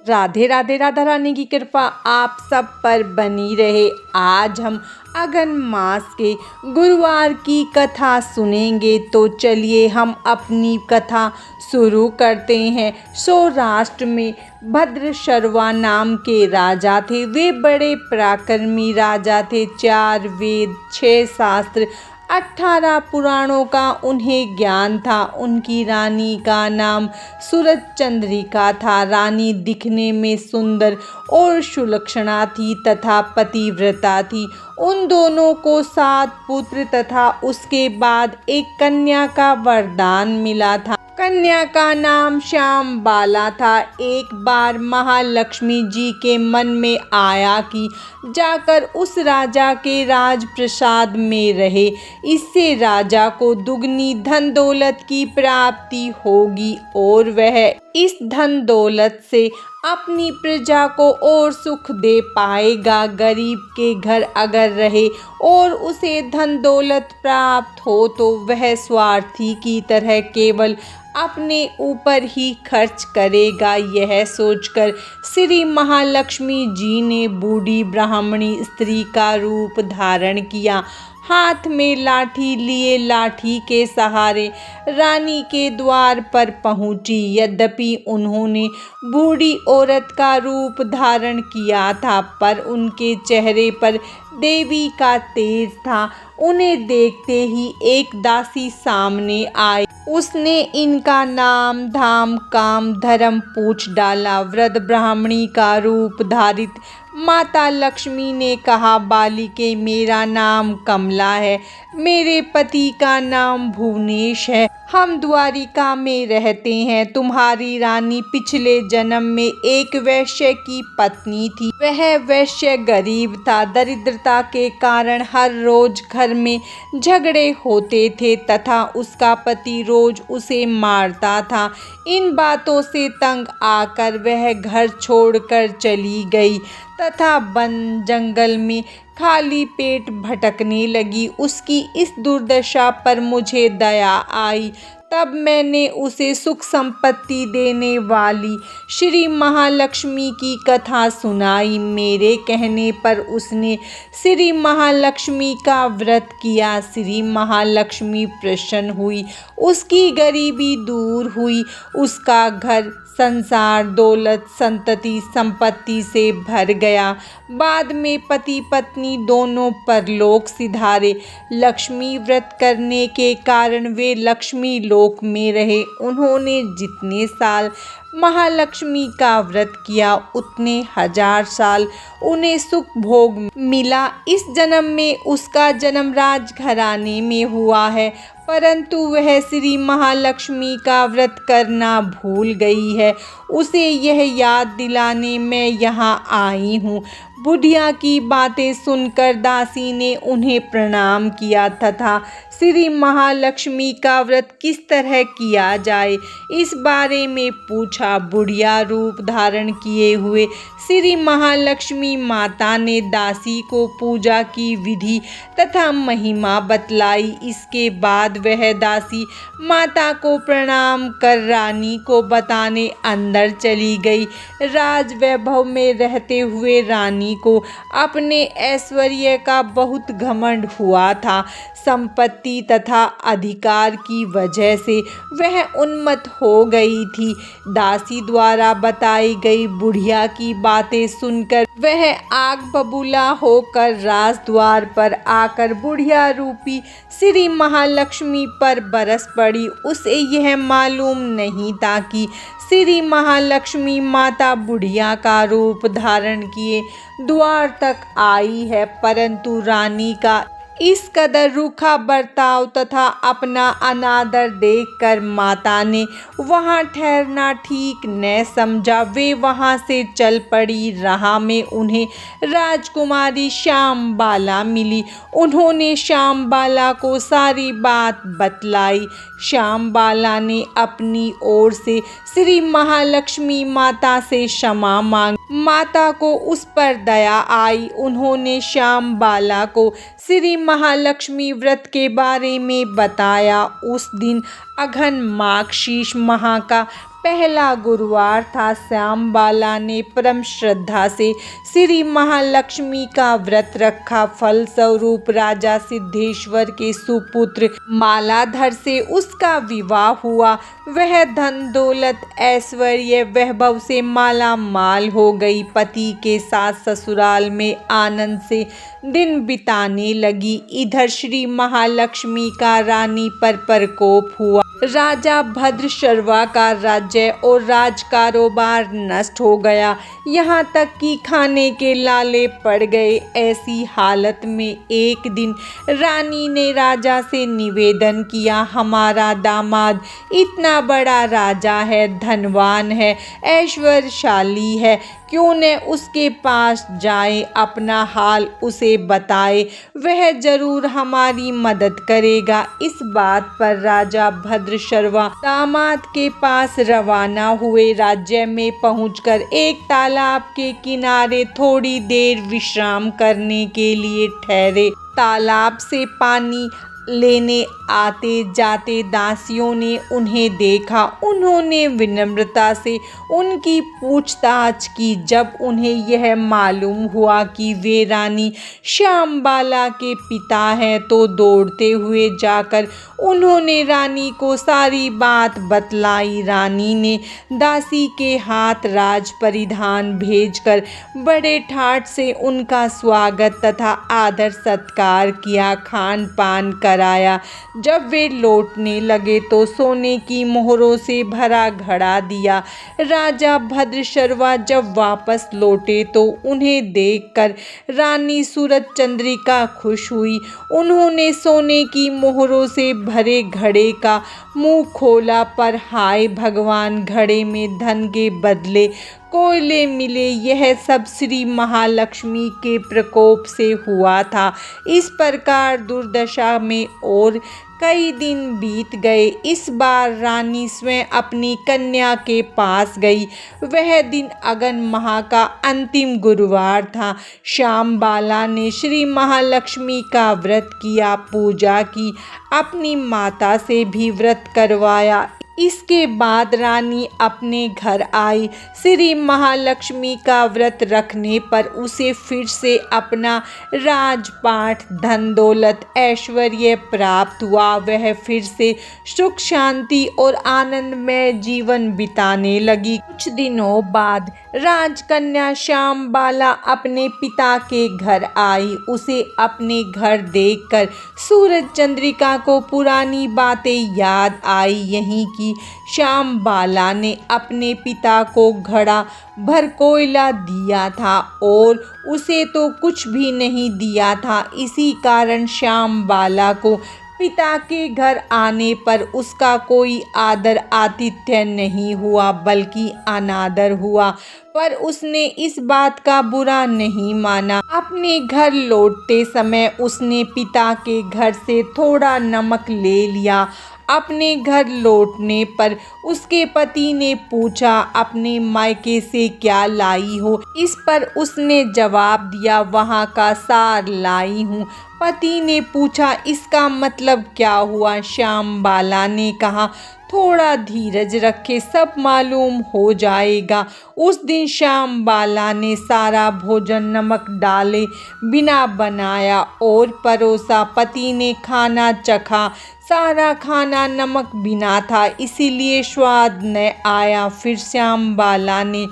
राधे राधे। राधा रानी की कृपा आप सब पर बनी रहे। आज हम अगन मास के गुरुवार की कथा सुनेंगे। तो चलिए हम अपनी कथा शुरू करते हैं। सौराष्ट्र में भद्रशर्वा नाम के राजा थे। वे बड़े पराक्रमी राजा थे। 4 वेद, 6 शास्त्र, 18 पुराणों का उन्हें ज्ञान था। उनकी रानी का नाम सूरज चंद्रिका था। रानी दिखने में सुंदर और सुलक्षणा थी तथा पतिव्रता थी। उन दोनों को 7 पुत्र तथा उसके बाद एक कन्या का वरदान मिला था। कन्या का नाम श्याम बाला था। एक बार महालक्ष्मी जी के मन में आया कि जाकर उस राजा के राजप्रसाद में रहे। इससे राजा को दुगनी धन दौलत की प्राप्ति होगी और वह इस धन दौलत से अपनी प्रजा को और सुख दे पाएगा। गरीब के घर अगर रहे और उसे धन दौलत प्राप्त हो तो वह स्वार्थी की तरह केवल अपने ऊपर ही खर्च करेगा। यह सोचकर श्री महालक्ष्मी जी ने बूढ़ी ब्राह्मणी स्त्री का रूप धारण किया। हाथ में लाठी लिए लाठी के सहारे रानी के द्वार पर पहुंची। यद्यपि उन्होंने बूढ़ी औरत का रूप धारण किया था पर उनके चेहरे पर देवी का तेज था। उन्हें देखते ही एक दासी सामने आई। उसने इनका नाम धाम काम धर्म पूछ डाला। वृद्ध ब्राह्मणी का रूप धारित माता लक्ष्मी ने कहा, बालिके मेरा नाम कमला है। मेरे पति का नाम भुवनेश है। हम द्वारिका में रहते हैं। तुम्हारी रानी पिछले जन्म में एक वैश्य की पत्नी थी। वह वैश्य गरीब था। दरिद्रता के कारण हर रोज घर में झगड़े होते थे तथा उसका पति रोज उसे मारता था। इन बातों से तंग आकर वह घर छोड़कर चली गई तथा वन जंगल में खाली पेट भटकने लगी। उसकी इस दुर्दशा पर मुझे दया आई। तब मैंने उसे सुख संपत्ति देने वाली श्री महालक्ष्मी की कथा सुनाई। मेरे कहने पर उसने श्री महालक्ष्मी का व्रत किया। श्री महालक्ष्मी प्रसन्न हुई। उसकी गरीबी दूर हुई। उसका घर संसार दौलत संतति संपत्ति से भर गया। बाद में पति पत्नी दोनों परलोक सिधारे। लक्ष्मी व्रत करने के कारण वे लक्ष्मी लोक में रहे। उन्होंने जितने साल महालक्ष्मी का व्रत किया उतने 1000 साल उन्हें सुख भोग मिला। इस जन्म में उसका जन्म राजघराने में हुआ है परंतु वह श्री महालक्ष्मी का व्रत करना भूल गई है। उसे यह याद दिलाने मैं यहाँ आई हूँ। बुढ़िया की बातें सुनकर दासी ने उन्हें प्रणाम किया तथा श्री महालक्ष्मी का व्रत किस तरह किया जाए इस बारे में पूछा। बुढ़िया रूप धारण किए हुए श्री महालक्ष्मी माता ने दासी को पूजा की विधि तथा महिमा बतलाई। इसके बाद वह दासी माता को प्रणाम कर रानी को बताने अंदर चली गई। राज वैभव में रहते हुए रानी को अपने ऐश्वर्य का बहुत घमंड हुआ था। संपत्ति तथा अधिकार की वजह से वह उन्मत्त हो गई थी। दासी द्वारा बताई गई बुढ़िया की बातें सुनकर वह आग बबूला होकर राजद्वार पर आकर बुढ़िया रूपी श्री महालक्ष्मी पर बरस पड़ी। उसे यह मालूम नहीं था कि श्री महालक्ष्मी माता बुढ़िया का रूप धारण किए द्वार तक आई है परंतु रानी का इस कदर रूखा बर्ताव तथा अपना अनादर देखकर माता ने वहां ठहरना ठीक न समझा। वे वहां से चल पड़ी। राह में उन्हें राजकुमारी श्याम बाला मिली। उन्होंने श्याम बाला को सारी बात बतलाई। श्याम बाला ने अपनी ओर से श्री महालक्ष्मी माता से क्षमा मांगी। माता को उस पर दया आई। उन्होंने श्याम बाला को श्री महालक्ष्मी व्रत के बारे में बताया। उस दिन अघन माघ शीष माह का पहला गुरुवार था। श्यामबाला ने परम श्रद्धा से श्री महालक्ष्मी का व्रत रखा। फलस्वरूप राजा सिद्धेश्वर के सुपुत्र मालाधर से उसका विवाह हुआ। वह धन दौलत ऐश्वर्य वैभव से माला माल हो गई। पति के साथ ससुराल में आनंद से दिन बिताने लगी। इधर श्री महालक्ष्मी का रानी पर प्रकोप हुआ। राजा भद्रशर्वा का राज्य और राज कारोबार नष्ट हो गया। यहाँ तक कि खाने के लाले पड़ गए। ऐसी हालत में एक दिन रानी ने राजा से निवेदन किया, हमारा दामाद इतना बड़ा राजा है, धनवान है, ऐश्वर्यशाली है, क्यों न उसके पास जाए, अपना हाल उसे बताए, वह जरूर हमारी मदद करेगा। इस बात पर राजा भद्रशर्वा दामाद के पास रवाना हुए। राज्य में पहुंचकर एक तालाब के किनारे थोड़ी देर विश्राम करने के लिए ठहरे। तालाब से पानी लेने आते जाते दासियों ने उन्हें देखा। उन्होंने विनम्रता से उनकी पूछताछ की। जब उन्हें यह मालूम हुआ कि वे रानी श्यामबाला के पिता हैं तो दौड़ते हुए जाकर उन्होंने रानी को सारी बात बतलाई। रानी ने दासी के हाथ राज परिधान भेजकर बड़े ठाट से उनका स्वागत तथा आदर सत्कार किया, खान पान कराया। जब वे लौटने लगे तो सोने की मोहरों से भरा घड़ा दिया। राजा भद्रशर्वा जब वापस लौटे तो उन्हें देखकर रानी सूरज चंद्रिका खुश हुई। उन्होंने सोने की मोहरों से भरे घड़े का मुंह खोला, पर हाय भगवान, घड़े में धन के बदले कोयले मिले। यह सब श्री महालक्ष्मी के प्रकोप से हुआ था। इस प्रकार दुर्दशा में और कई दिन बीत गए। इस बार रानी स्वयं अपनी कन्या के पास गई। वह दिन अगन माह का अंतिम गुरुवार था। श्यामबाला ने श्री महालक्ष्मी का व्रत किया, पूजा की, अपनी माता से भी व्रत करवाया। इसके बाद रानी अपने घर आई। श्री महालक्ष्मी का व्रत रखने पर उसे फिर से अपना राजपाट, धन दौलत, ऐश्वर्य प्राप्त हुआ। वह फिर से सुख शांति और आनंदमय जीवन बिताने लगी। कुछ दिनों बाद राजकन्या श्यामबाला अपने पिता के घर आई। उसे अपने घर देखकर सूरज चंद्रिका को पुरानी बातें याद आई। यहीं की श्यामबाला ने अपने पिता को घड़ा भर कोयला दिया था और उसे तो कुछ भी नहीं दिया था। इसी कारण श्यामबाला को पिता के घर आने पर उसका कोई आदर आतिथ्य नहीं हुआ, बल्कि अनादर हुआ। पर उसने इस बात का बुरा नहीं माना। अपने घर लौटते समय उसने पिता के घर से थोड़ा नमक ले लिया। अपने घर लौटने पर उसके पति ने पूछा, अपने मायके से क्या लाई हो? इस पर उसने जवाब दिया, वहाँ का सार लाई हूँ। पति ने पूछा, इसका मतलब क्या हुआ? श्यामबाला ने कहा, थोड़ा धीरज रखे, सब मालूम हो जाएगा। उस दिन श्यामबाला ने सारा भोजन नमक डाले बिना बनाया और परोसा। पति ने खाना चखा। सारा खाना नमक बिना था, इसीलिए स्वाद न आया। फिर श्यामबाला ने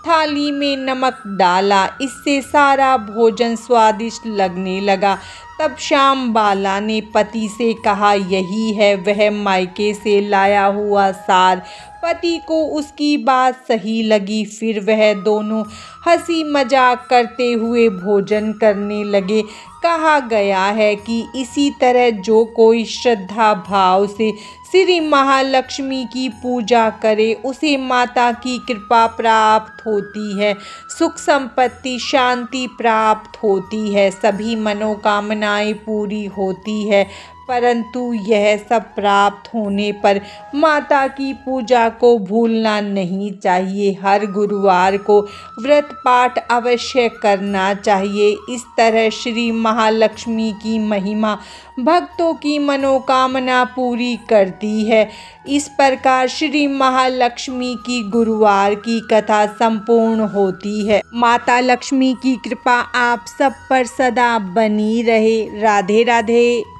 थाली में नमक डाला, इससे सारा भोजन स्वादिष्ट लगने लगा। तब श्यामबाला ने पति से कहा, यही है वह मायके से लाया हुआ सार। पति को उसकी बात सही लगी। फिर वह दोनों हंसी मजाक करते हुए भोजन करने लगे। कहा गया है कि इसी तरह जो कोई श्रद्धा भाव से श्री महालक्ष्मी की पूजा करे उसे माता की कृपा प्राप्त होती है, सुख संपत्ति शांति प्राप्त होती है, सभी मनोकामनाएं पूरी होती है। परंतु यह सब प्राप्त होने पर माता की पूजा को भूलना नहीं चाहिए। हर गुरुवार को व्रत पाठ अवश्य करना चाहिए। इस तरह श्री महालक्ष्मी की महिमा भक्तों की मनोकामना पूरी करती है। इस प्रकार श्री महालक्ष्मी की गुरुवार की कथा संपूर्ण होती है। माता लक्ष्मी की कृपा आप सब पर सदा बनी रहे। राधे राधे।